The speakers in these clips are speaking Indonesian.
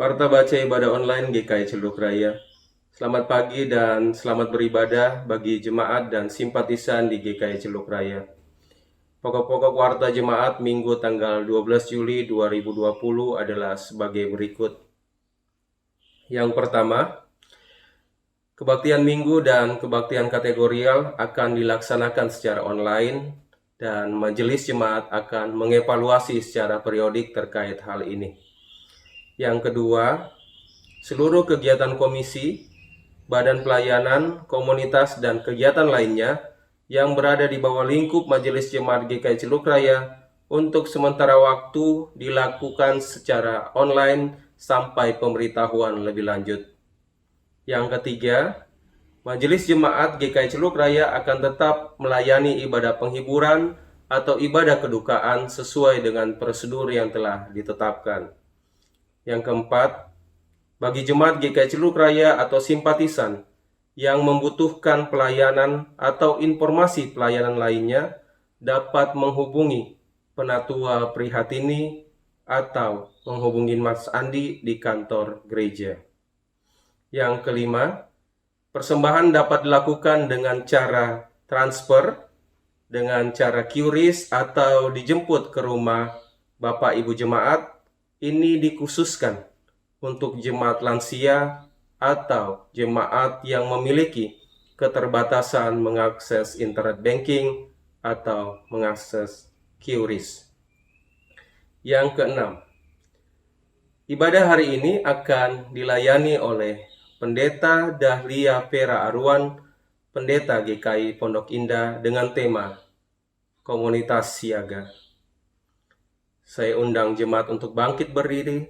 Warta Baca Ibadah Online GKI Cilduk Raya. Selamat pagi dan selamat beribadah bagi jemaat dan simpatisan di GKI Cilduk Raya. Pokok-pokok warta jemaat Minggu tanggal 12 Juli 2020 adalah sebagai berikut. Yang pertama, kebaktian minggu dan kebaktian kategorial akan dilaksanakan secara online dan majelis jemaat akan mengevaluasi secara periodik terkait hal ini. Yang kedua, seluruh kegiatan komisi, badan pelayanan, komunitas, dan kegiatan lainnya yang berada di bawah lingkup Majelis Jemaat GKI Cilduk Raya untuk sementara waktu dilakukan secara online sampai pemberitahuan lebih lanjut. Yang ketiga, Majelis Jemaat GKI Cilduk Raya akan tetap melayani ibadah penghiburan atau ibadah kedukaan sesuai dengan prosedur yang telah ditetapkan. Yang keempat, bagi jemaat GKI Cilduk Raya atau simpatisan yang membutuhkan pelayanan atau informasi pelayanan lainnya dapat menghubungi Penatua Prihatini atau menghubungi Mas Andi di kantor gereja. Yang kelima, persembahan dapat dilakukan dengan cara transfer, dengan cara QRIS atau dijemput ke rumah Bapak Ibu Jemaat. Ini dikhususkan untuk jemaat lansia atau jemaat yang memiliki keterbatasan mengakses internet banking atau mengakses QRIS. Yang keenam, ibadah hari ini akan dilayani oleh Pendeta Dahlia Vera Arwan, Pendeta GKI Pondok Indah dengan tema Komunitas Siaga. Saya undang jemaat untuk bangkit berdiri.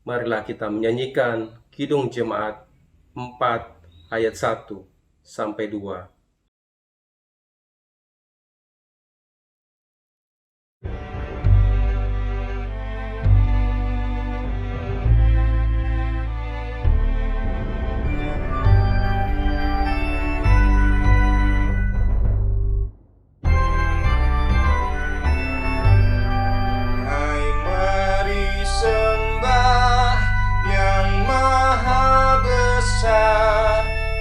Marilah kita menyanyikan Kidung Jemaat 4 ayat 1 sampai 2.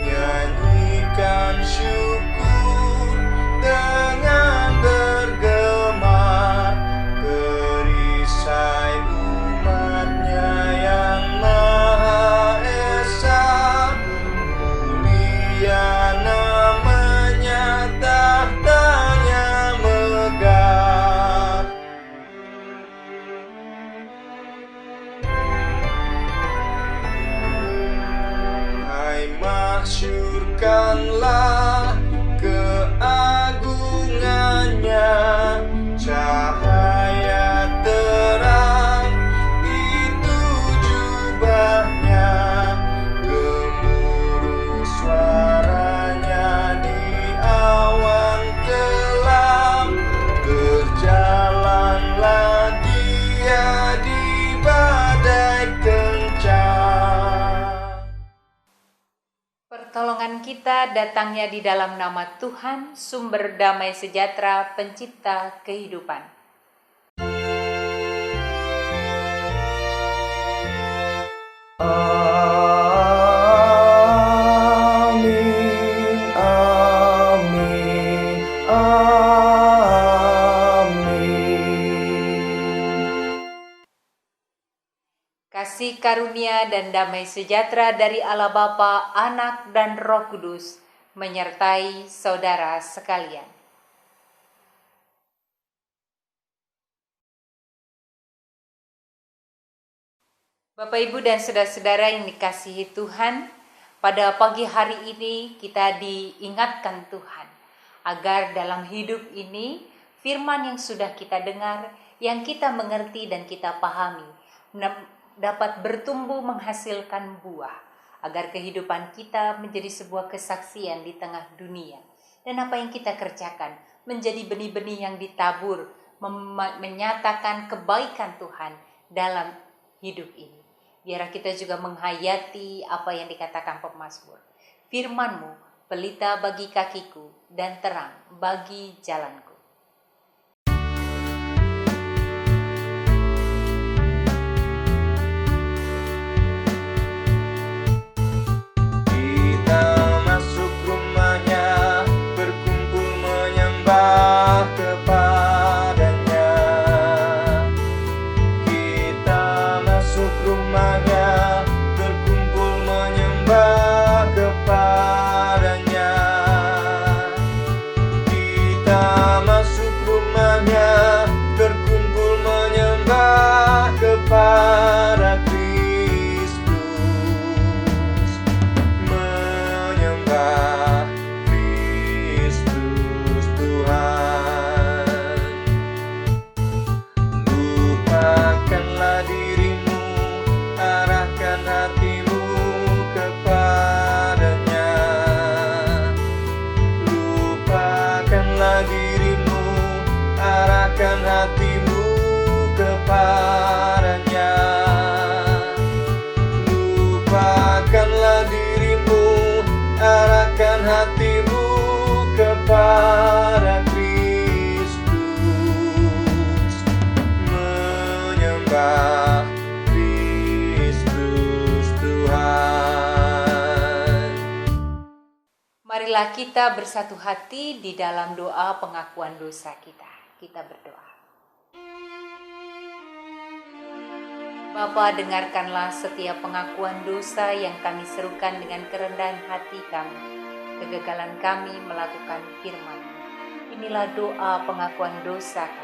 Nyanyikan syukur dengan bergema, perisai umatnya yang Maha Esa, mulia namanya, tahtanya megah. Masyurkanlah keagungannya, cahaya terang itu jubahnya, gemuruh suaranya di awan kelam, berjalanlah dia di badai kencang. Pertolongan kita datangnya di dalam nama Tuhan, sumber damai sejahtera, pencipta kehidupan. Amin, amin, amin. Kasih karunia dan damai sejahtera dari Allah Bapa, Anak, dan Roh Kudus menyertai saudara sekalian. Bapak, Ibu, dan saudara-saudara yang dikasihi Tuhan, pada pagi hari ini kita diingatkan Tuhan agar dalam hidup ini firman yang sudah kita dengar, yang kita mengerti dan kita pahami, dapat bertumbuh menghasilkan buah, agar kehidupan kita menjadi sebuah kesaksian di tengah dunia. Dan apa yang kita kerjakan menjadi benih-benih yang ditabur, menyatakan kebaikan Tuhan dalam hidup ini. Biar kita juga menghayati apa yang dikatakan pemazmur. Firman-Mu pelita bagi kakiku dan terang bagi jalanku. Marilah kita bersatu hati di dalam doa pengakuan dosa kita. Kita berdoa. Bapa, dengarkanlah setiap pengakuan dosa yang kami serukan dengan kerendahan hati kami, kegagalan kami melakukan firman. Inilah doa pengakuan dosa kami.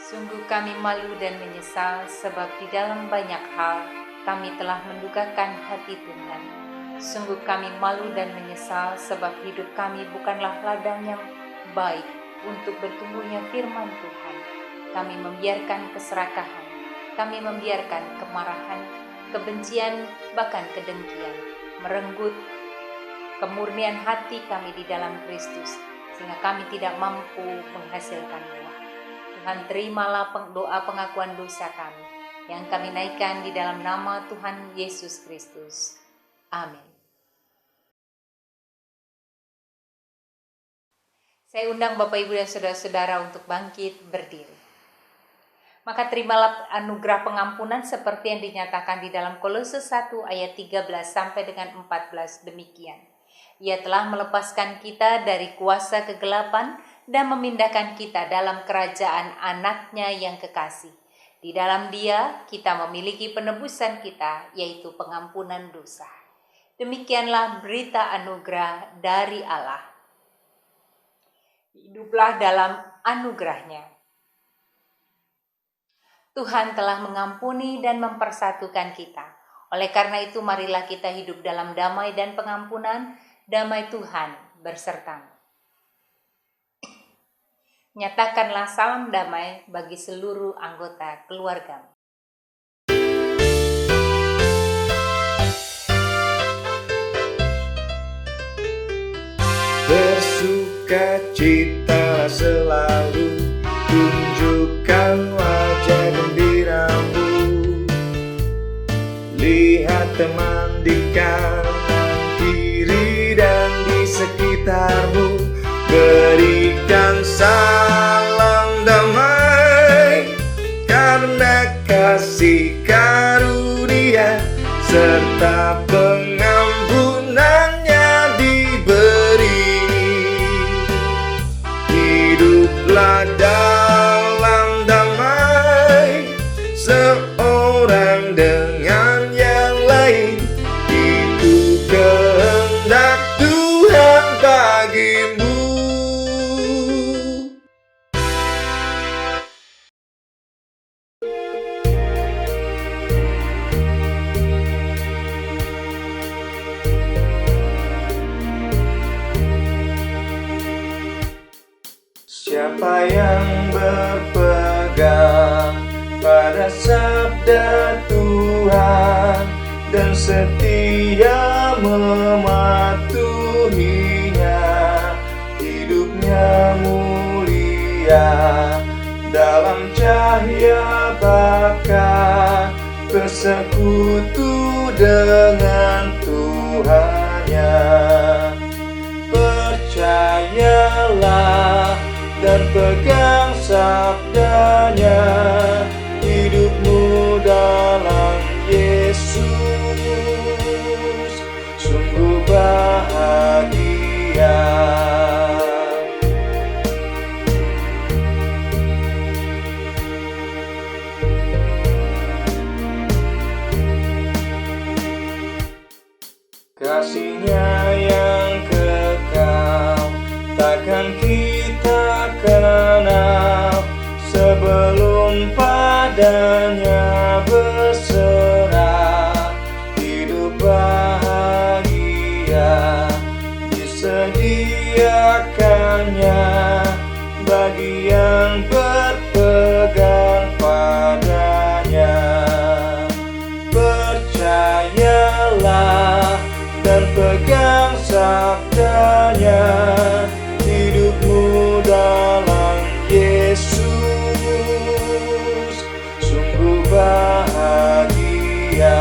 Sungguh kami malu dan menyesal sebab di dalam banyak hal kami telah mendukakan hati Tuhan. Sungguh kami malu dan menyesal sebab hidup kami bukanlah ladang yang baik untuk bertumbuhnya firman Tuhan. Kami membiarkan keserakahan, kami membiarkan kemarahan, kebencian, bahkan kedengkian merenggut kemurnian hati kami di dalam Kristus, sehingga kami tidak mampu menghasilkan buah. Tuhan, terimalah doa pengakuan dosa kami yang kami naikkan di dalam nama Tuhan Yesus Kristus. Amin. Saya undang Bapak, Ibu, dan Saudara-saudara untuk bangkit berdiri. Maka terimalah anugerah pengampunan seperti yang dinyatakan di dalam Kolose 1 ayat 13 sampai dengan 14 demikian. Ia telah melepaskan kita dari kuasa kegelapan dan memindahkan kita dalam kerajaan anaknya yang kekasih. Di dalam Dia kita memiliki penebusan kita, yaitu pengampunan dosa. Demikianlah berita anugerah dari Allah. Hiduplah dalam anugerahnya. Tuhan telah mengampuni dan mempersatukan kita. Oleh karena itu, marilah kita hidup dalam damai dan pengampunan. Damai Tuhan bersertamu. Nyatakanlah salam damai bagi seluruh anggota keluargamu. Bersukacita selalu, tunjukkan wajah gembiramu. Lihat teman di kanan kiri dan di sekitarmu, berikan salam damai karena kasih karunia serta pengampunannya diberi. Hiduplah dalam damai seorang dengan yang lain, itu kehendak Tuhan bagimu. Siapa yang berpegang pada sabda Tuhan dan setia mematuhinya, hidupnya mulia dalam cahaya baka, bersekutu dengan Tuhannya. Percayalah dan pegang sabdanya, hidupmu dalam Yesus sungguh bahagia. Kasih-Nya yang kekal takkan kita kenal sebelum padanya berserah. Hidup bahagia disediakannya bagi yang berpegang padanya. Percayalah dan pegang sabdanya, hidupmu dalam Yesus sungguh bahagia.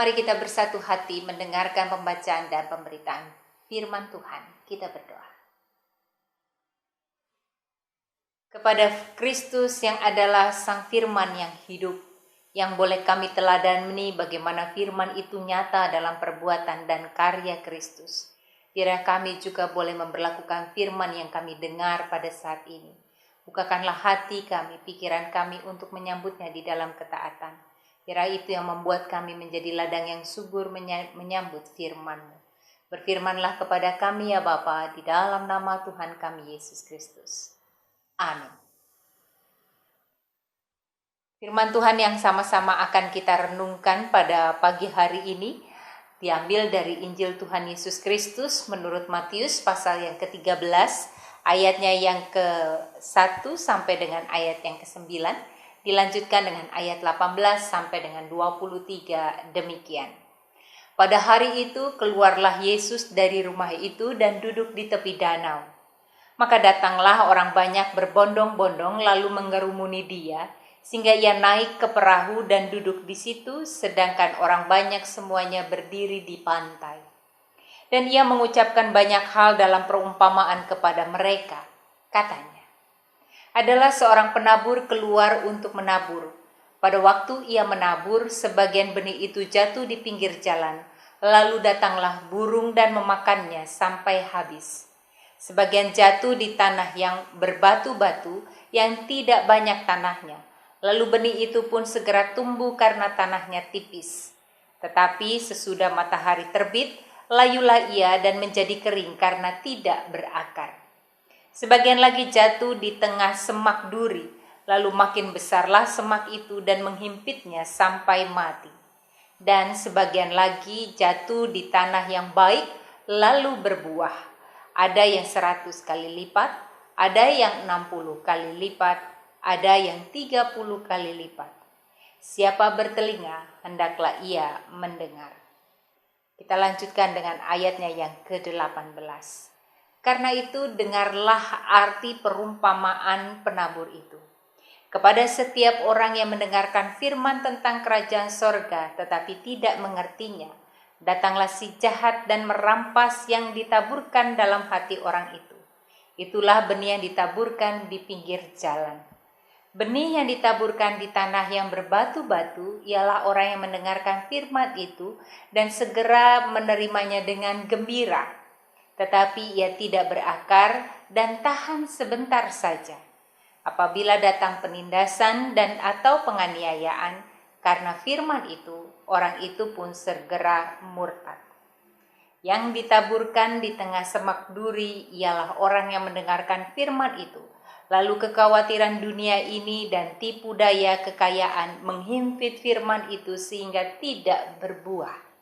Mari kita bersatu hati mendengarkan pembacaan dan pemberitaan firman Tuhan. Kita berdoa. Kepada Kristus yang adalah Sang Firman yang hidup, yang boleh kami teladani bagaimana firman itu nyata dalam perbuatan dan karya Kristus. Biarlah kami juga boleh memberlakukan firman yang kami dengar pada saat ini. Bukakanlah hati kami, pikiran kami untuk menyambutnya di dalam ketaatan. Biarlah itu yang membuat kami menjadi ladang yang subur menyambut firman-Mu. Berfirmanlah kepada kami ya Bapa, di dalam nama Tuhan kami Yesus Kristus. Amin. Firman Tuhan yang sama-sama akan kita renungkan pada pagi hari ini diambil dari Injil Tuhan Yesus Kristus menurut Matius pasal yang ke-13, ayatnya yang ke-1 sampai dengan ayat yang ke-9, dilanjutkan dengan ayat 18 sampai dengan 23 demikian. Pada hari itu keluarlah Yesus dari rumah itu dan duduk di tepi danau. Maka datanglah orang banyak berbondong-bondong lalu mengerumuni dia, sehingga ia naik ke perahu dan duduk di situ, sedangkan orang banyak semuanya berdiri di pantai. Dan ia mengucapkan banyak hal dalam perumpamaan kepada mereka. Katanya, adalah seorang penabur keluar untuk menabur. Pada waktu ia menabur, sebagian benih itu jatuh di pinggir jalan, lalu datanglah burung dan memakannya sampai habis. Sebagian jatuh di tanah yang berbatu-batu, yang tidak banyak tanahnya. Lalu benih itu pun segera tumbuh karena tanahnya tipis. Tetapi sesudah matahari terbit, layulah ia dan menjadi kering karena tidak berakar. Sebagian lagi jatuh di tengah semak duri, lalu makin besarlah semak itu dan menghimpitnya sampai mati. Dan sebagian lagi jatuh di tanah yang baik, lalu berbuah. Ada yang 100 kali lipat, ada yang 60 kali lipat, ada yang 30 kali lipat. Siapa bertelinga, hendaklah ia mendengar. Kita lanjutkan dengan ayatnya yang ke-18. Karena itu dengarlah arti perumpamaan penabur itu. Kepada setiap orang yang mendengarkan firman tentang kerajaan sorga tetapi tidak mengertinya, datanglah si jahat dan merampas yang ditaburkan dalam hati orang itu. Itulah benih yang ditaburkan di pinggir jalan. Benih yang ditaburkan di tanah yang berbatu-batu ialah orang yang mendengarkan firman itu dan segera menerimanya dengan gembira. Tetapi ia tidak berakar dan tahan sebentar saja. Apabila datang penindasan dan atau penganiayaan karena firman itu, orang itu pun segera murtad. Yang ditaburkan di tengah semak duri ialah orang yang mendengarkan firman itu. Lalu kekhawatiran dunia ini dan tipu daya kekayaan menghimpit firman itu sehingga tidak berbuah.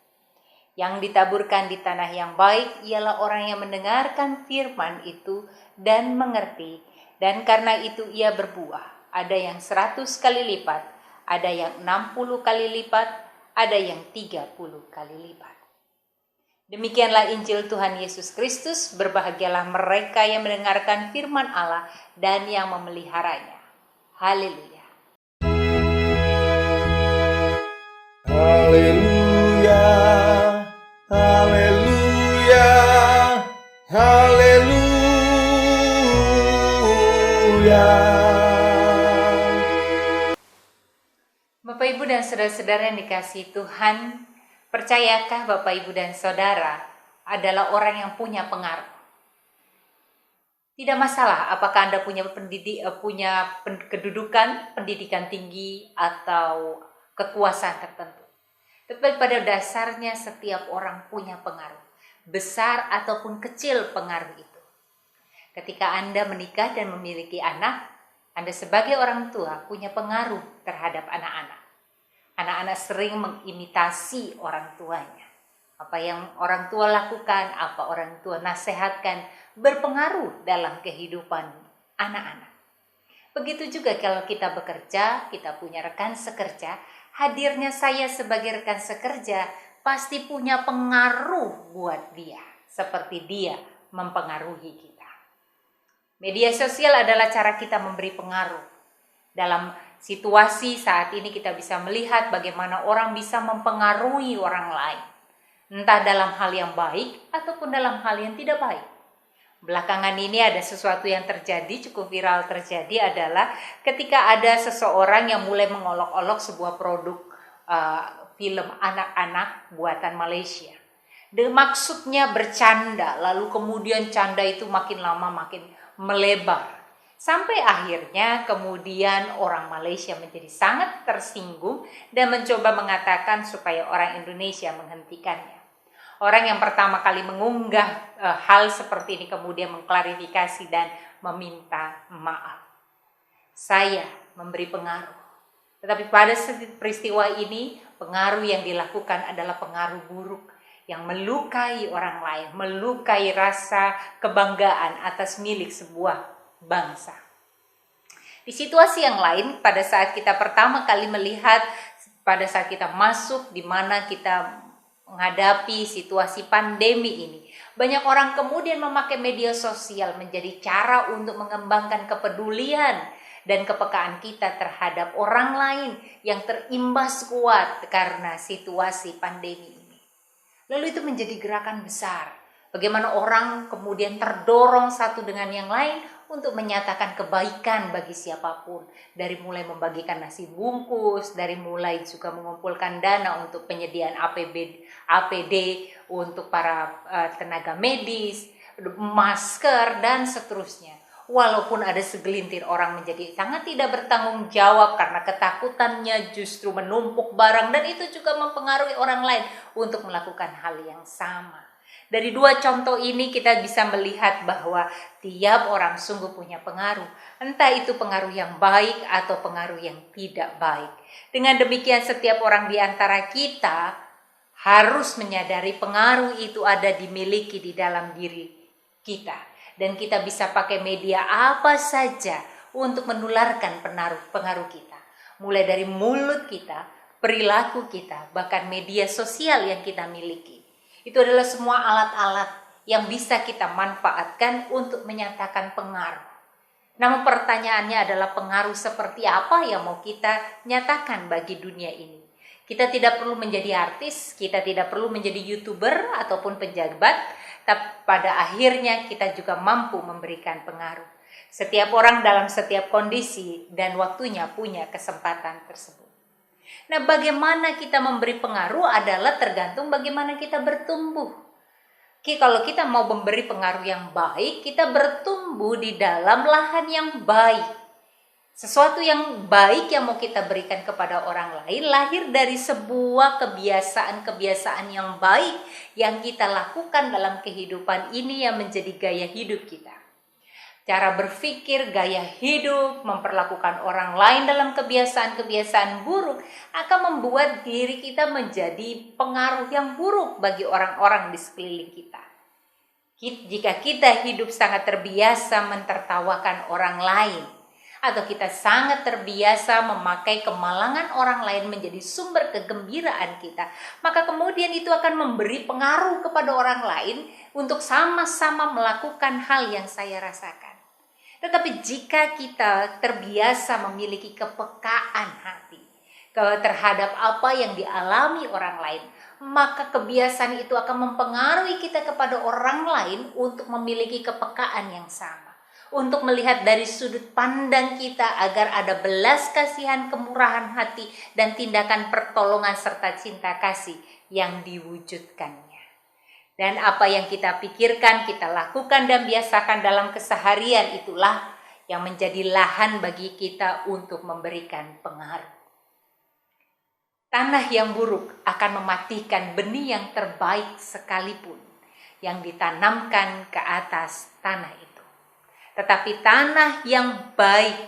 Yang ditaburkan di tanah yang baik ialah orang yang mendengarkan firman itu dan mengerti, dan karena itu ia berbuah. Ada yang 100 kali lipat, ada yang 60 kali lipat, ada yang 30 kali lipat. Demikianlah Injil Tuhan Yesus Kristus. Berbahagialah mereka yang mendengarkan firman Allah dan yang memeliharanya. Haleluya. Haleluya, haleluya, haleluya. Bapak, Ibu, dan saudara-saudara yang dikasihi Tuhan, percayakah Bapak, Ibu, dan Saudara adalah orang yang punya pengaruh? Tidak masalah apakah Anda punya kedudukan, pendidikan tinggi, atau kekuasaan tertentu. Tetapi pada dasarnya setiap orang punya pengaruh, besar ataupun kecil pengaruh itu. Ketika Anda menikah dan memiliki anak, Anda sebagai orang tua punya pengaruh terhadap anak-anak. Anak-anak sering mengimitasi orang tuanya. Apa yang orang tua lakukan, apa orang tua nasihatkan, berpengaruh dalam kehidupan anak-anak. Begitu juga kalau kita bekerja, kita punya rekan sekerja, hadirnya saya sebagai rekan sekerja pasti punya pengaruh buat dia, seperti dia mempengaruhi kita. Media sosial adalah cara kita memberi pengaruh dalam situasi saat ini kita bisa melihat bagaimana orang bisa mempengaruhi orang lain, entah dalam hal yang baik ataupun dalam hal yang tidak baik. Belakangan ini ada sesuatu yang terjadi, cukup viral terjadi, adalah ketika ada seseorang yang mulai mengolok-olok sebuah produk film anak-anak buatan Malaysia. Maksudnya bercanda, lalu kemudian canda itu makin lama makin melebar. Sampai akhirnya kemudian orang Malaysia menjadi sangat tersinggung dan mencoba mengatakan supaya orang Indonesia menghentikannya. Orang yang pertama kali mengunggah hal seperti ini kemudian mengklarifikasi dan meminta maaf. Saya memberi pengaruh. Tetapi pada peristiwa ini, pengaruh yang dilakukan adalah pengaruh buruk yang melukai orang lain, melukai rasa kebanggaan atas milik sebuah bangsa. Di situasi yang lain, pada saat kita pertama kali melihat, pada saat kita masuk di mana kita menghadapi situasi pandemi ini, banyak orang kemudian memakai media sosial menjadi cara untuk mengembangkan kepedulian dan kepekaan kita terhadap orang lain yang terimbas kuat karena situasi pandemi ini. Lalu itu menjadi gerakan besar. Bagaimana orang kemudian terdorong satu dengan yang lain untuk menyatakan kebaikan bagi siapapun. Dari mulai membagikan nasi bungkus, dari mulai juga mengumpulkan dana untuk penyediaan APD untuk para tenaga medis, masker, dan seterusnya. Walaupun ada segelintir orang menjadi sangat tidak bertanggung jawab karena ketakutannya justru menumpuk barang, dan itu juga mempengaruhi orang lain untuk melakukan hal yang sama. Dari dua contoh ini kita bisa melihat bahwa tiap orang sungguh punya pengaruh, entah itu pengaruh yang baik atau pengaruh yang tidak baik. Dengan demikian setiap orang di antara kita harus menyadari pengaruh itu ada dimiliki di dalam diri kita. Dan kita bisa pakai media apa saja untuk menularkan pengaruh kita. Mulai dari mulut kita, perilaku kita, bahkan media sosial yang kita miliki. Itu adalah semua alat-alat yang bisa kita manfaatkan untuk menyatakan pengaruh. Namun pertanyaannya adalah pengaruh seperti apa yang mau kita nyatakan bagi dunia ini. Kita tidak perlu menjadi artis, kita tidak perlu menjadi YouTuber ataupun pejabat, tapi pada akhirnya kita juga mampu memberikan pengaruh. Setiap orang dalam setiap kondisi dan waktunya punya kesempatan tersebut. Nah, bagaimana kita memberi pengaruh adalah tergantung bagaimana kita bertumbuh. Kalau kita mau memberi pengaruh yang baik, kita bertumbuh di dalam lahan yang baik. Sesuatu yang baik yang mau kita berikan kepada orang lain lahir dari sebuah kebiasaan-kebiasaan yang baik yang kita lakukan dalam kehidupan ini yang menjadi gaya hidup kita. Cara berpikir, gaya hidup, memperlakukan orang lain dalam kebiasaan-kebiasaan buruk akan membuat diri kita menjadi pengaruh yang buruk bagi orang-orang di sekeliling kita. Jika kita hidup sangat terbiasa mentertawakan orang lain, atau kita sangat terbiasa memakai kemalangan orang lain menjadi sumber kegembiraan kita, maka kemudian itu akan memberi pengaruh kepada orang lain untuk sama-sama melakukan hal yang saya rasakan. Tetapi jika kita terbiasa memiliki kepekaan hati terhadap apa yang dialami orang lain, maka kebiasaan itu akan mempengaruhi kita kepada orang lain untuk memiliki kepekaan yang sama. Untuk melihat dari sudut pandang kita agar ada belas kasihan, kemurahan hati, dan tindakan pertolongan serta cinta kasih yang diwujudkannya. Dan apa yang kita pikirkan, kita lakukan dan biasakan dalam keseharian itulah yang menjadi lahan bagi kita untuk memberikan pengaruh. Tanah yang buruk akan mematikan benih yang terbaik sekalipun yang ditanamkan ke atas tanah itu. Tetapi tanah yang baik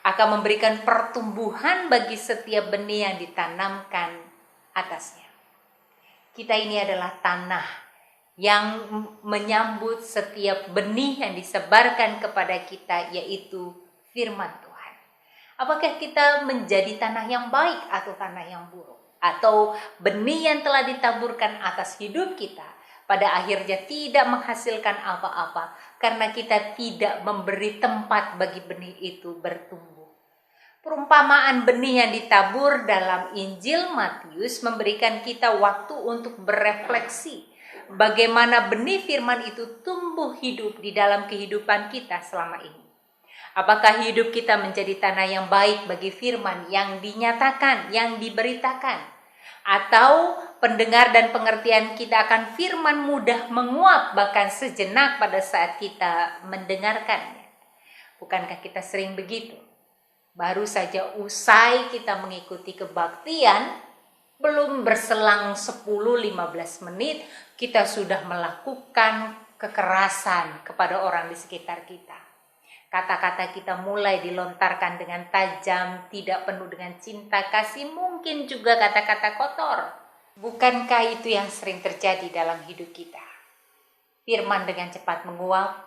akan memberikan pertumbuhan bagi setiap benih yang ditanamkan atasnya. Kita ini adalah tanah yang menyambut setiap benih yang disebarkan kepada kita, yaitu firman Tuhan. Apakah kita menjadi tanah yang baik atau tanah yang buruk? Atau benih yang telah ditaburkan atas hidup kita pada akhirnya tidak menghasilkan apa-apa karena kita tidak memberi tempat bagi benih itu bertumbuh. Perumpamaan benih yang ditabur dalam Injil Matius memberikan kita waktu untuk berefleksi bagaimana benih firman itu tumbuh hidup di dalam kehidupan kita selama ini. Apakah hidup kita menjadi tanah yang baik bagi firman yang dinyatakan, yang diberitakan? Atau pendengar dan pengertian kita akan firman mudah menguap bahkan sejenak pada saat kita mendengarkannya? Bukankah kita sering begitu? Baru saja usai kita mengikuti kebaktian, belum berselang 10-15 menit, kita sudah melakukan kekerasan kepada orang di sekitar kita. Kata-kata kita mulai dilontarkan dengan tajam, tidak penuh dengan cinta kasih, mungkin juga kata-kata kotor. Bukankah itu yang sering terjadi dalam hidup kita? Firman dengan cepat menguap,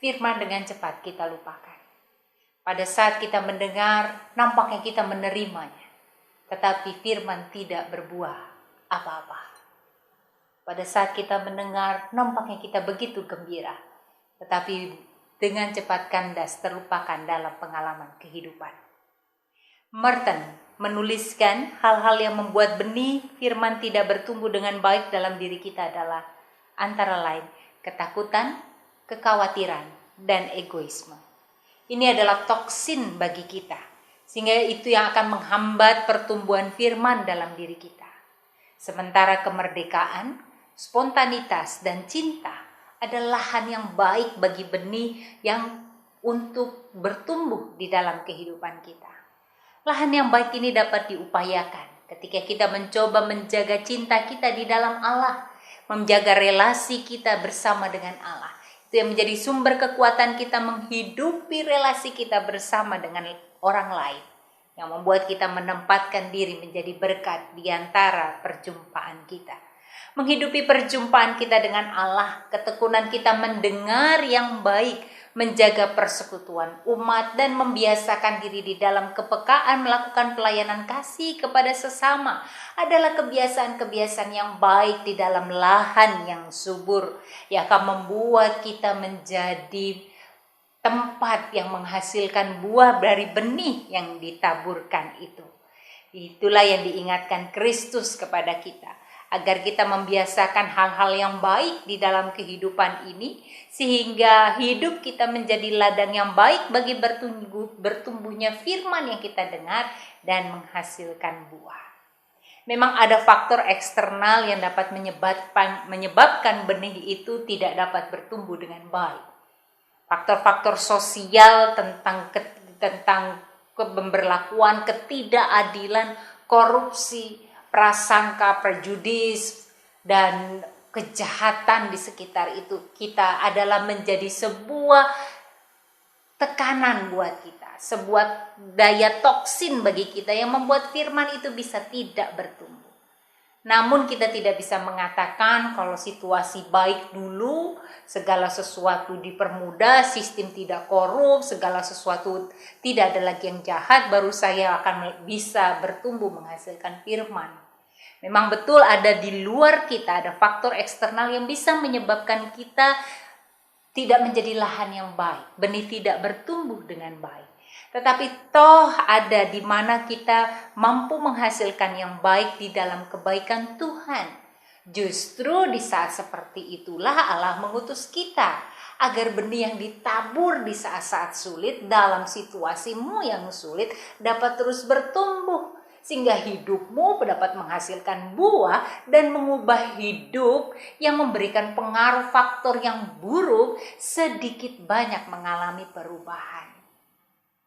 firman dengan cepat kita lupakan. Pada saat kita mendengar, nampaknya kita menerimanya, tetapi firman tidak berbuah apa-apa. Pada saat kita mendengar, nampaknya kita begitu gembira, tetapi dengan cepat kandas terlupakan dalam pengalaman kehidupan. Merton menuliskan hal-hal yang membuat benih firman tidak bertumbuh dengan baik dalam diri kita adalah antara lain ketakutan, kekhawatiran, dan egoisme. Ini adalah toksin bagi kita, sehingga itu yang akan menghambat pertumbuhan firman dalam diri kita. Sementara kemerdekaan, spontanitas, dan cinta adalah lahan yang baik bagi benih yang untuk bertumbuh di dalam kehidupan kita. Lahan yang baik ini dapat diupayakan ketika kita mencoba menjaga cinta kita di dalam Allah, menjaga relasi kita bersama dengan Allah. Itu yang menjadi sumber kekuatan kita menghidupi relasi kita bersama dengan orang lain, yang membuat kita menempatkan diri menjadi berkat di antara perjumpaan kita. Menghidupi perjumpaan kita dengan Allah, ketekunan kita mendengar yang baik, menjaga persekutuan umat, dan membiasakan diri di dalam kepekaan melakukan pelayanan kasih kepada sesama adalah kebiasaan-kebiasaan yang baik di dalam lahan yang subur, yang akan membuat kita menjadi tempat yang menghasilkan buah dari benih yang ditaburkan itu. Itulah yang diingatkan Kristus kepada kita, agar kita membiasakan hal-hal yang baik di dalam kehidupan ini, sehingga hidup kita menjadi ladang yang baik bagi bertumbuhnya firman yang kita dengar dan menghasilkan buah. Memang ada faktor eksternal yang dapat menyebabkan benih itu tidak dapat bertumbuh dengan baik. Faktor-faktor sosial tentang pemberlakuan ketidakadilan, korupsi, prasangka, prejudis, dan kejahatan di sekitar itu kita adalah menjadi sebuah tekanan buat kita, sebuah daya toksin bagi kita yang membuat firman itu bisa tidak bertumbuh. Namun kita tidak bisa mengatakan kalau situasi baik dulu, segala sesuatu dipermudah, sistem tidak korup, segala sesuatu tidak ada lagi yang jahat, baru saya akan bisa bertumbuh menghasilkan firman. Memang betul ada di luar kita, ada faktor eksternal yang bisa menyebabkan kita tidak menjadi lahan yang baik, benih tidak bertumbuh dengan baik. Tetapi toh ada di mana kita mampu menghasilkan yang baik di dalam kebaikan Tuhan. Justru di saat seperti itulah Allah mengutus kita agar benih yang ditabur di saat-saat sulit, dalam situasimu yang sulit, dapat terus bertumbuh, sehingga hidupmu dapat menghasilkan buah dan mengubah hidup yang memberikan pengaruh faktor yang buruk sedikit banyak mengalami perubahan.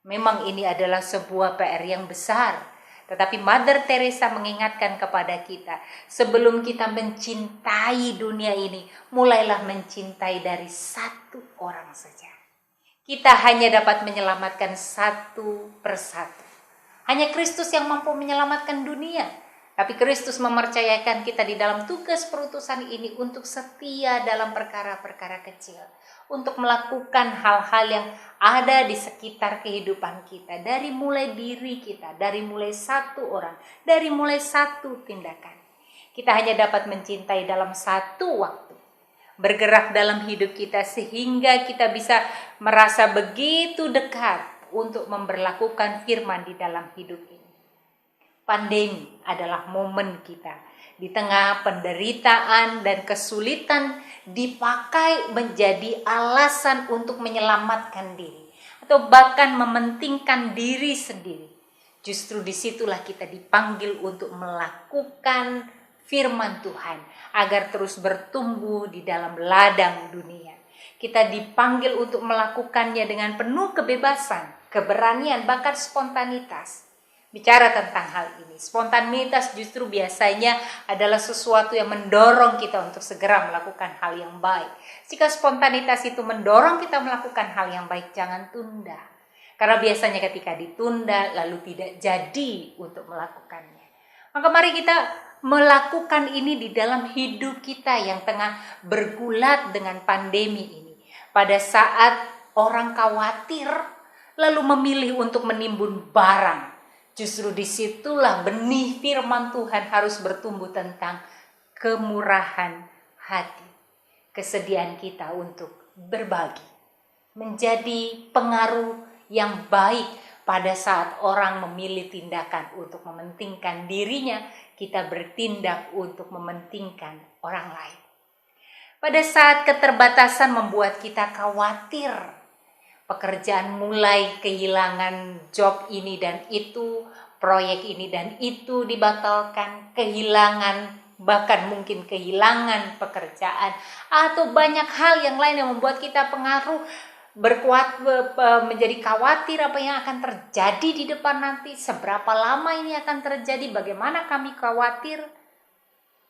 Memang ini adalah sebuah PR yang besar, tetapi Mother Teresa mengingatkan kepada kita, sebelum kita mencintai dunia ini, mulailah mencintai dari satu orang saja. Kita hanya dapat menyelamatkan satu persatu. Hanya Kristus yang mampu menyelamatkan dunia. Tapi Kristus mempercayakan kita di dalam tugas perutusan ini untuk setia dalam perkara-perkara kecil. Untuk melakukan hal-hal yang ada di sekitar kehidupan kita. Dari mulai diri kita, dari mulai satu orang, dari mulai satu tindakan. Kita hanya dapat mencintai dalam satu waktu. Bergerak dalam hidup kita sehingga kita bisa merasa begitu dekat untuk memberlakukan firman di dalam hidup ini. Pandemi adalah momen kita di tengah penderitaan dan kesulitan dipakai menjadi alasan untuk menyelamatkan diri atau bahkan mementingkan diri sendiri. Justru disitulah kita dipanggil untuk melakukan firman Tuhan agar terus bertumbuh di dalam ladang dunia. Kita dipanggil untuk melakukannya dengan penuh kebebasan, keberanian, bahkan spontanitas. Bicara tentang hal ini, spontanitas justru biasanya adalah sesuatu yang mendorong kita untuk segera melakukan hal yang baik. Jika spontanitas itu mendorong kita melakukan hal yang baik, jangan tunda. Karena biasanya ketika ditunda lalu tidak jadi untuk melakukannya. Maka mari kita melakukan ini di dalam hidup kita yang tengah bergulat dengan pandemi ini. Pada saat orang khawatir lalu memilih untuk menimbun barang, justru disitulah benih firman Tuhan harus bertumbuh tentang kemurahan hati. Kesediaan kita untuk berbagi menjadi pengaruh yang baik pada saat orang memilih tindakan untuk mementingkan dirinya, kita bertindak untuk mementingkan orang lain. Pada saat keterbatasan membuat kita khawatir, pekerjaan mulai kehilangan job ini dan itu, proyek ini dan itu dibatalkan, kehilangan bahkan mungkin kehilangan pekerjaan atau banyak hal yang lain yang membuat kita menjadi khawatir apa yang akan terjadi di depan nanti, seberapa lama ini akan terjadi, bagaimana kami khawatir.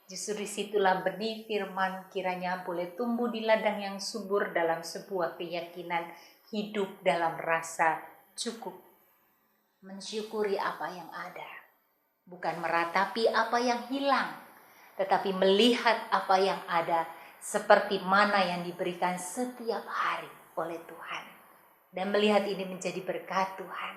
Justru disitulah benih firman kiranya boleh tumbuh di ladang yang subur dalam sebuah keyakinan hidup dalam rasa cukup. Mensyukuri apa yang ada, bukan meratapi apa yang hilang, tetapi melihat apa yang ada seperti mana yang diberikan setiap hari oleh Tuhan. Dan melihat ini menjadi berkat Tuhan.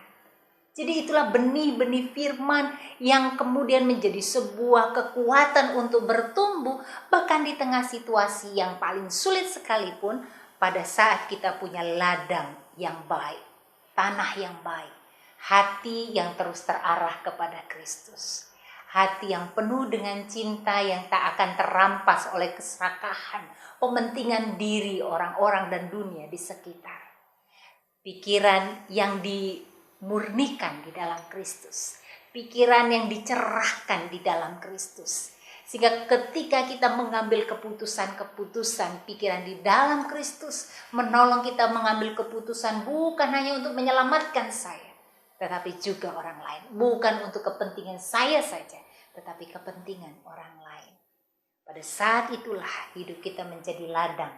Jadi itulah benih-benih firman yang kemudian menjadi sebuah kekuatan untuk bertumbuh bahkan di tengah situasi yang paling sulit sekalipun, pada saat kita punya ladang yang baik, tanah yang baik, hati yang terus terarah kepada Kristus. Hati yang penuh dengan cinta yang tak akan terampas oleh keserakahan, pementingan diri orang-orang dan dunia di sekitar. Pikiran yang dimurnikan di dalam Kristus, pikiran yang dicerahkan di dalam Kristus, sehingga ketika kita mengambil keputusan-keputusan, pikiran di dalam Kristus menolong kita mengambil keputusan bukan hanya untuk menyelamatkan saya, tetapi juga orang lain, bukan untuk kepentingan saya saja, tetapi kepentingan orang lain. Pada saat itulah hidup kita menjadi ladang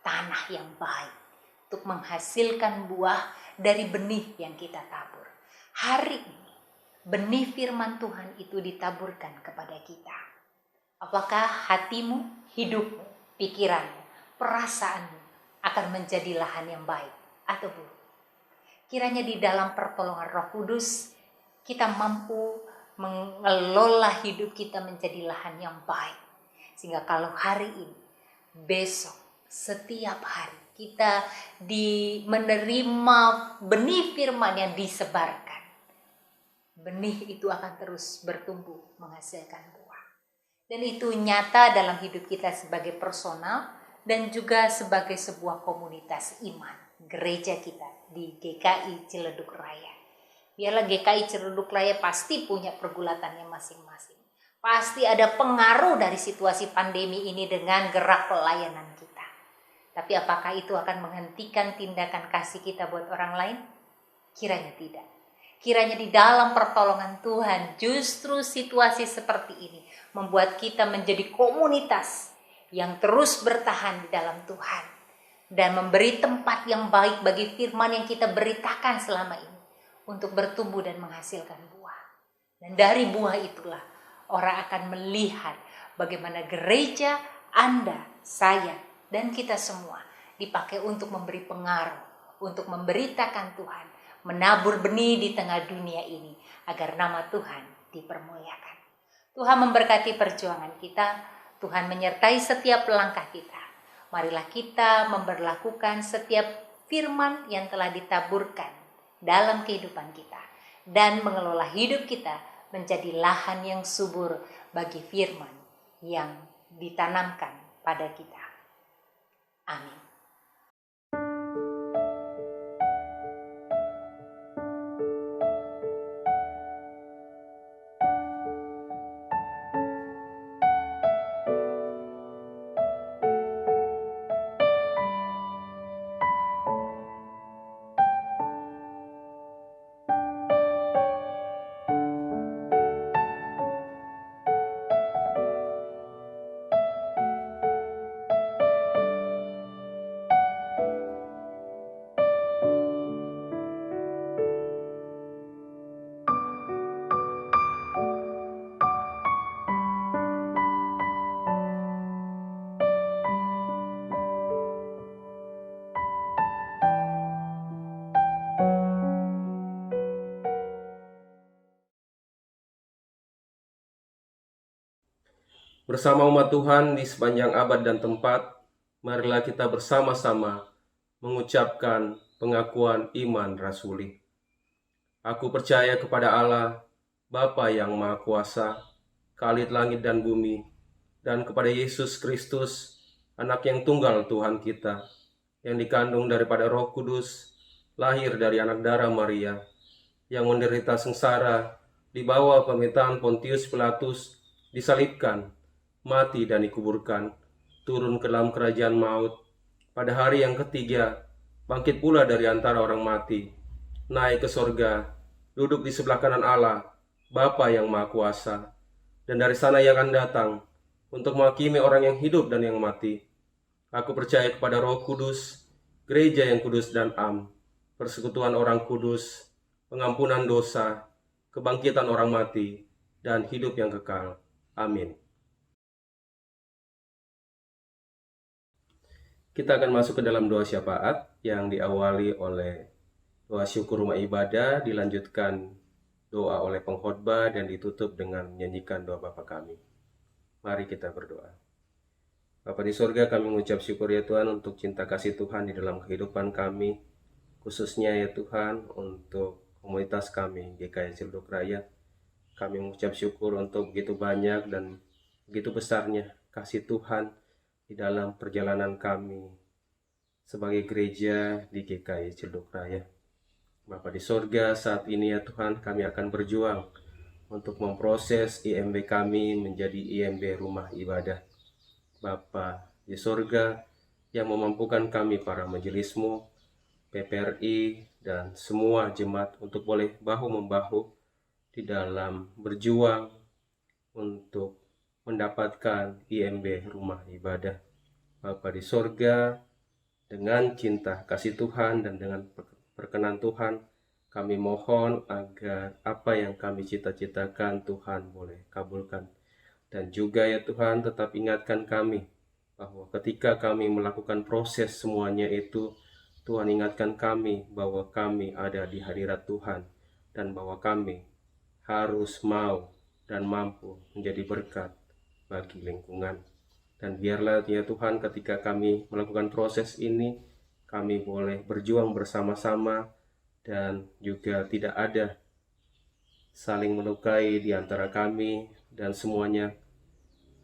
tanah yang baik untuk menghasilkan buah dari benih yang kita tabur. Hari ini benih firman Tuhan itu ditaburkan kepada kita. Apakah hatimu, hidupmu, pikiranmu, perasaanmu akan menjadi lahan yang baik atau buruk? Kiranya di dalam pertolongan Roh Kudus kita mampu mengelola hidup kita menjadi lahan yang baik. Sehingga kalau hari ini, besok, setiap hari kita menerima benih firman yang disebarkan, benih itu akan terus bertumbuh menghasilkan buah. Dan itu nyata dalam hidup kita sebagai personal dan juga sebagai sebuah komunitas iman, gereja kita di GKI Ciledug Raya. Biarlah GKI Ciledug Raya pasti punya pergulatannya masing-masing. Pasti ada pengaruh dari situasi pandemi ini dengan gerak pelayanan kita. Tapi apakah itu akan menghentikan tindakan kasih kita buat orang lain? Kiranya tidak. Kiranya di dalam pertolongan Tuhan justru situasi seperti ini membuat kita menjadi komunitas yang terus bertahan di dalam Tuhan dan memberi tempat yang baik bagi firman yang kita beritakan selama ini untuk bertumbuh dan menghasilkan buah. Dan dari buah itulah orang akan melihat bagaimana gereja Anda, saya, dan kita semua dipakai untuk memberi pengaruh, untuk memberitakan Tuhan, menabur benih di tengah dunia ini agar nama Tuhan dipermuliakan. Tuhan memberkati perjuangan kita, Tuhan menyertai setiap langkah kita. Marilah kita memberlakukan setiap firman yang telah ditaburkan dalam kehidupan kita dan mengelola hidup kita menjadi lahan yang subur bagi firman yang ditanamkan pada kita. Amin. Bersama umat Tuhan di sepanjang abad dan tempat, marilah kita bersama-sama mengucapkan pengakuan iman rasuli. Aku percaya kepada Allah, Bapa yang Maha Kuasa, Khalid langit dan bumi, dan kepada Yesus Kristus, Anak yang tunggal Tuhan kita, yang dikandung daripada Roh Kudus, lahir dari anak darah Maria, yang menderita sengsara di bawah pemerintahan Pontius Pilatus, disalibkan, mati dan dikuburkan, turun ke dalam kerajaan maut, pada hari yang ketiga, bangkit pula dari antara orang mati, naik ke sorga, duduk di sebelah kanan Allah, Bapa yang Maha Kuasa, dan dari sana ia akan datang, untuk menghakimi orang yang hidup dan yang mati. Aku percaya kepada Roh Kudus, gereja yang kudus dan am, persekutuan orang kudus, pengampunan dosa, kebangkitan orang mati, dan hidup yang kekal. Amin. Kita akan masuk ke dalam doa syafaat yang diawali oleh doa syukur rumah ibadah, dilanjutkan doa oleh pengkhotbah dan ditutup dengan menyanyikan doa Bapa kami. Mari kita berdoa. Bapa di surga, kami mengucap syukur ya Tuhan untuk cinta kasih Tuhan di dalam kehidupan kami, khususnya ya Tuhan untuk komunitas kami GKI Cilduk Raya. Kami mengucap syukur untuk begitu banyak dan begitu besarnya kasih Tuhan di dalam perjalanan kami sebagai gereja di GKI Cilduk Raya. Bapa di sorga, saat ini ya Tuhan, kami akan berjuang untuk memproses IMB kami menjadi IMB rumah ibadah. Bapa di sorga yang memampukan kami para majelismu, PPRI, dan semua jemaat untuk boleh bahu-membahu di dalam berjuang untuk mendapatkan IMB rumah ibadah. Bapa di sorga, dengan cinta kasih Tuhan dan dengan perkenan Tuhan, kami mohon agar apa yang kami cita-citakan Tuhan boleh kabulkan. Dan juga ya Tuhan, tetap ingatkan kami bahwa ketika kami melakukan proses semuanya itu, Tuhan ingatkan kami bahwa kami ada di hadirat Tuhan dan bahwa kami harus mau dan mampu menjadi berkat bagi lingkungan. Dan biarlah ya Tuhan, ketika kami melakukan proses ini, kami boleh berjuang bersama-sama dan juga tidak ada saling melukai di antara kami, dan semuanya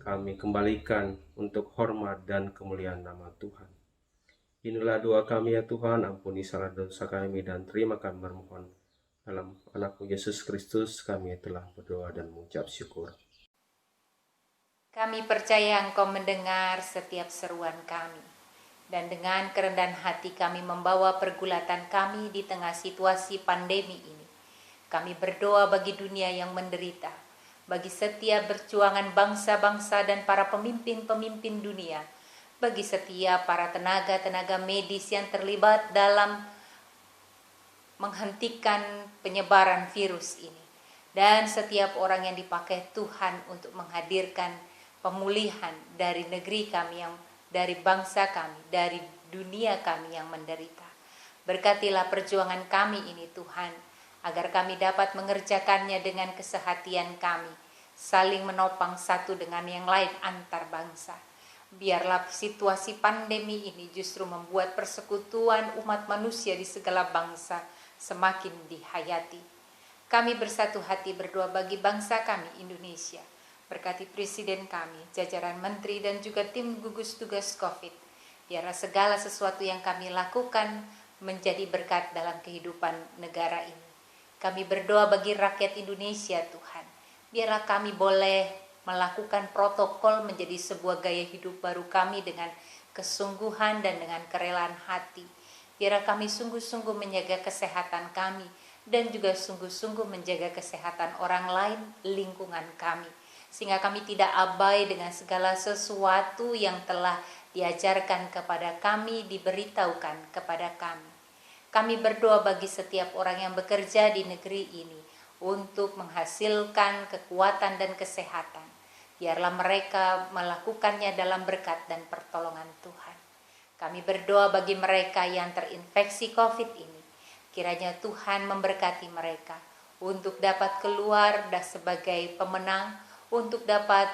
kami kembalikan untuk hormat dan kemuliaan nama Tuhan. Inilah doa kami ya Tuhan, ampuni salah dosa kami dan terima kami bermohon. Dalam Anak-Mu Yesus Kristus kami telah berdoa dan mengucap syukur. Kami percaya Engkau mendengar setiap seruan kami, dan dengan kerendahan hati kami membawa pergulatan kami di tengah situasi pandemi ini. Kami berdoa bagi dunia yang menderita, bagi setiap berjuangan bangsa-bangsa dan para pemimpin-pemimpin dunia, bagi setiap para tenaga-tenaga medis yang terlibat dalam menghentikan penyebaran virus ini, dan setiap orang yang dipakai Tuhan untuk menghadirkan pemulihan dari negeri kami, yang dari bangsa kami, dari dunia kami yang menderita. Berkatilah perjuangan kami ini Tuhan, agar kami dapat mengerjakannya dengan kesehatian kami, saling menopang satu dengan yang lain antar bangsa. Biarlah situasi pandemi ini justru membuat persekutuan umat manusia di segala bangsa semakin dihayati. Kami bersatu hati berdoa bagi bangsa kami Indonesia. Berkati Presiden kami, jajaran menteri dan juga tim gugus tugas COVID. Biarlah segala sesuatu yang kami lakukan menjadi berkat dalam kehidupan negara ini. Kami berdoa bagi rakyat Indonesia Tuhan. Biarlah kami boleh melakukan protokol menjadi sebuah gaya hidup baru kami dengan kesungguhan dan dengan kerelaan hati. Biarlah kami sungguh-sungguh menjaga kesehatan kami dan juga sungguh-sungguh menjaga kesehatan orang lain, lingkungan kami. Sehingga kami tidak abai dengan segala sesuatu yang telah diajarkan kepada kami, diberitahukan kepada kami. Kami berdoa bagi setiap orang yang bekerja di negeri ini untuk menghasilkan kekuatan dan kesehatan. Biarlah mereka melakukannya dalam berkat dan pertolongan Tuhan. Kami berdoa bagi mereka yang terinfeksi COVID ini. Kiranya Tuhan memberkati mereka untuk dapat keluar dan sebagai pemenang, untuk dapat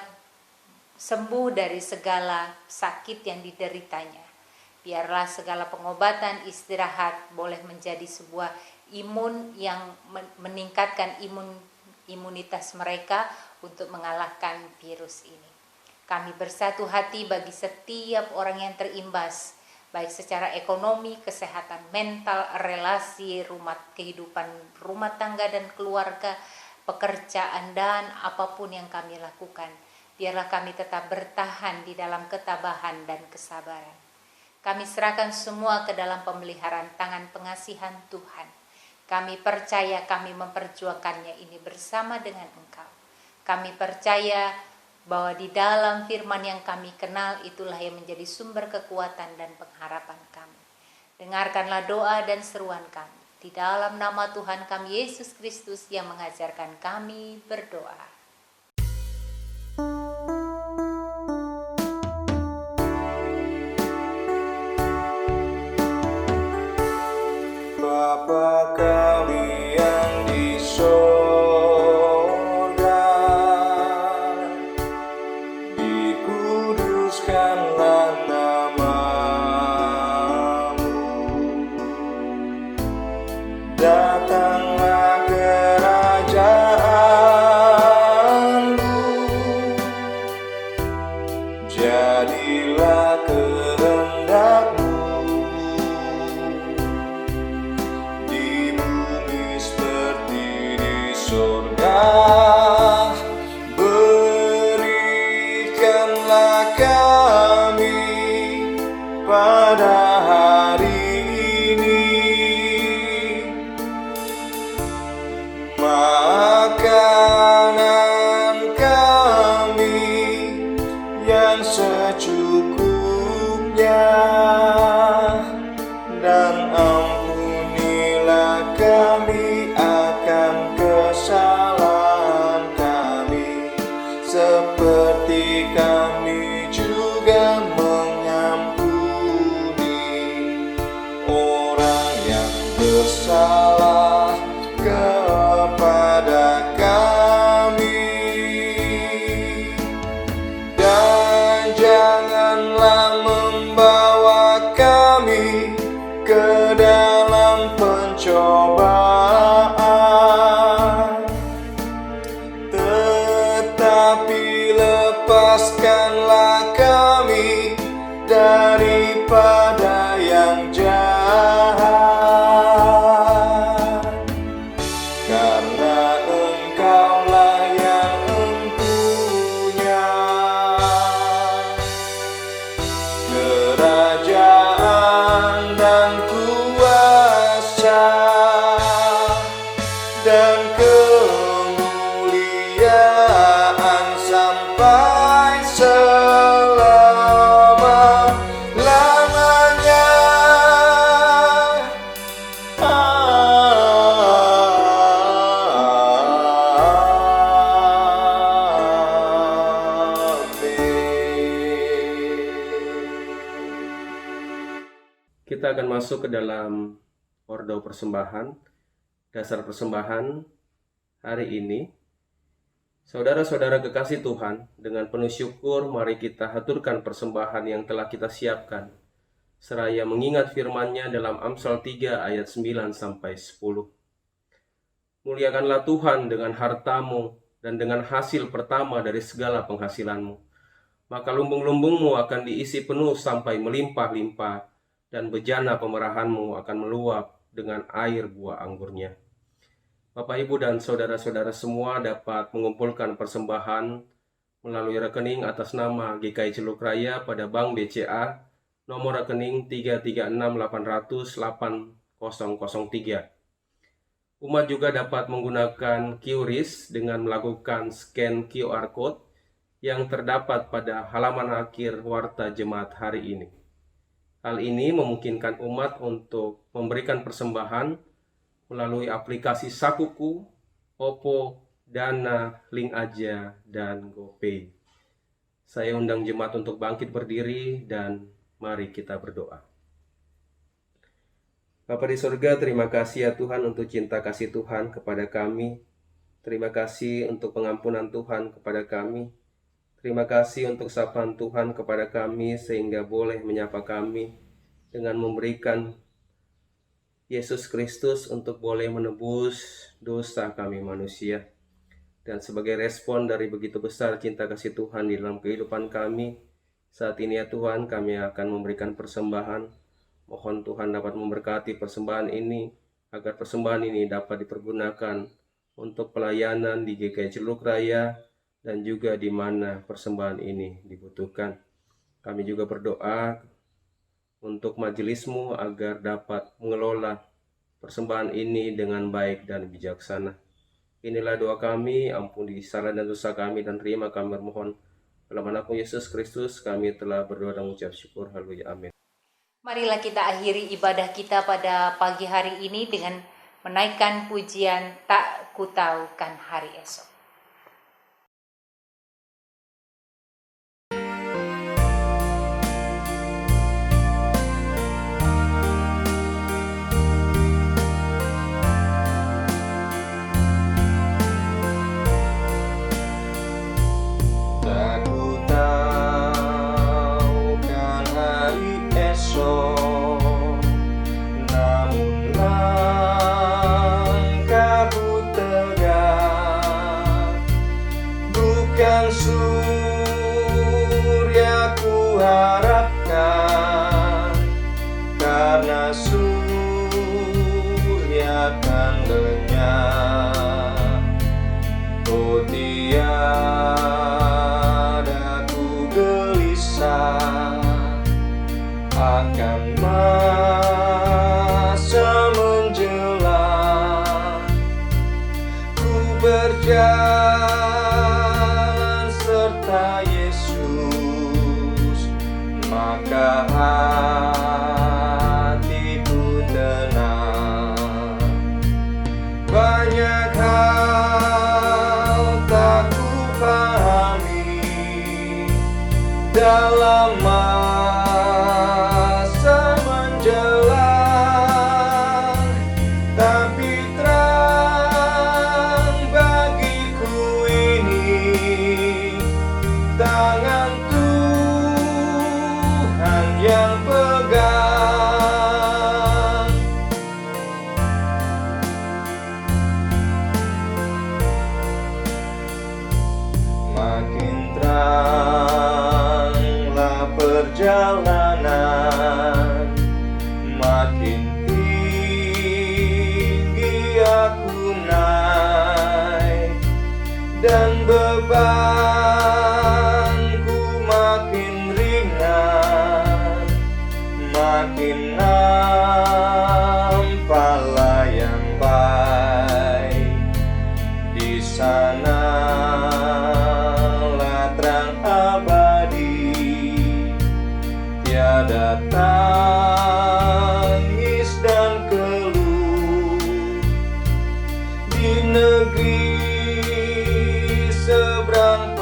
sembuh dari segala sakit yang dideritanya. Biarlah segala pengobatan, istirahat boleh menjadi sebuah imun yang meningkatkan imunitas mereka untuk mengalahkan virus ini. Kami bersatu hati bagi setiap orang yang terimbas, baik secara ekonomi, kesehatan mental, relasi, kehidupan rumah tangga dan keluarga, pekerjaan dan apapun yang kami lakukan. Biarlah kami tetap bertahan di dalam ketabahan dan kesabaran. Kami serahkan semua ke dalam pemeliharaan tangan pengasihan Tuhan. Kami percaya kami memperjuangkannya ini bersama dengan Engkau. Kami percaya bahwa di dalam firman yang kami kenal itulah yang menjadi sumber kekuatan dan pengharapan kami. Dengarkanlah doa dan seruan kami. Di dalam nama Tuhan kami Yesus Kristus yang mengajarkan kami berdoa. Bapa kami yang di sorga, dikuduskanlah namamu, datanglah kerajaanmu, jadilah kehendakmu di bumi seperti di surga. Berikanlah kami pada hari ini makanan kami yang secukupnya, dan ampunilah kami akan kesalahan kami, seperti kami juga mengampuni orang yang bersalah kepada kami. Dan janganlah membawa kami ke dalam pencobaan, tetapi lepaskanlah kami daripada yang jahat, karena Engkaulah yang empunya kerajaan dan kuasa dan kemuliaan sampai selama-lamanya. Kita akan masuk ke dalam ordo persembahan, dasar persembahan hari ini. Saudara-saudara kekasih Tuhan, dengan penuh syukur mari kita haturkan persembahan yang telah kita siapkan seraya mengingat firman-Nya dalam Amsal 3 ayat 9 sampai 10. Muliakanlah Tuhan dengan hartamu dan dengan hasil pertama dari segala penghasilanmu. Maka lumbung-lumbungmu akan diisi penuh sampai melimpah-limpah, dan bejana pemerahanmu akan meluap dengan air buah anggurnya. Bapak, Ibu, dan saudara-saudara semua dapat mengumpulkan persembahan melalui rekening atas nama GKI Celuk Raya pada Bank BCA, nomor rekening 33680080003. Umat juga dapat menggunakan QRIS dengan melakukan scan QR Code yang terdapat pada halaman akhir Warta Jemaat hari ini. Hal ini memungkinkan umat untuk memberikan persembahan melalui aplikasi Sakuku, Oppo, Dana, Link Aja, dan GoPay. Saya undang jemaat untuk bangkit berdiri dan mari kita berdoa. Bapa di surga, terima kasih ya Tuhan untuk cinta kasih Tuhan kepada kami. Terima kasih untuk pengampunan Tuhan kepada kami. Terima kasih untuk sapaan Tuhan kepada kami sehingga boleh menyapa kami dengan memberikan Yesus Kristus untuk boleh menebus dosa kami manusia. Dan sebagai respon dari begitu besar cinta kasih Tuhan di dalam kehidupan kami, saat ini ya Tuhan, kami akan memberikan persembahan. Mohon Tuhan dapat memberkati persembahan ini, agar persembahan ini dapat dipergunakan untuk pelayanan di GKI Celuk Raya dan juga di mana persembahan ini dibutuhkan. Kami juga berdoa untuk majelismu agar dapat mengelola persembahan ini dengan baik dan bijaksana. Inilah doa kami, ampuni kesalahan dan dosa kami, dan terima kami bermohon. Dalam nama Yesus Kristus kami telah berdoa dan mengucap syukur. Haleluya, amin. Marilah kita akhiri ibadah kita pada pagi hari ini dengan menaikkan pujian Tak Kutaukan Hari Esok. Bukan surya ku harapkan, karena surya kan lenyap. Oh, tiada ku gelisah akan masa menjelang. Ku berjalan serta Yesus, maka hatiku tenang. Banyak hal tak ku pahami dalam masa menjelang, tapi terang bagiku ini tangan Tuhan yang pegang. Makin teranglah perjalanan, makin tinggi aku naik, dan bebanku makin ringan, makin nampaklah yang baik. Di sanalah terang abadi, tiada tangis dan keluh. Di negeri seberang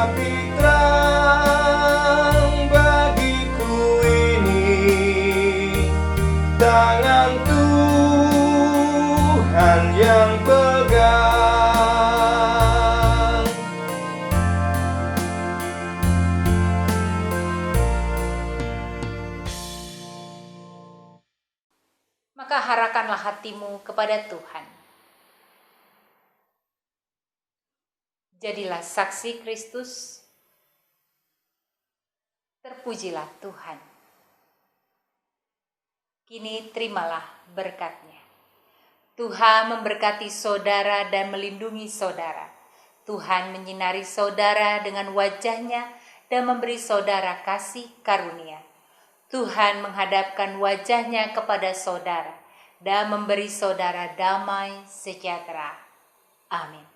tapi terang bagiku ini tangan Tuhan yang pegang. Maka arahkanlah hatimu kepada Tuhan. Jadilah saksi Kristus. Terpujilah Tuhan. Kini terimalah berkat-Nya. Tuhan memberkati saudara dan melindungi saudara. Tuhan menyinari saudara dengan wajah-Nya dan memberi saudara kasih karunia. Tuhan menghadapkan wajah-Nya kepada saudara dan memberi saudara damai sejahtera. Amin.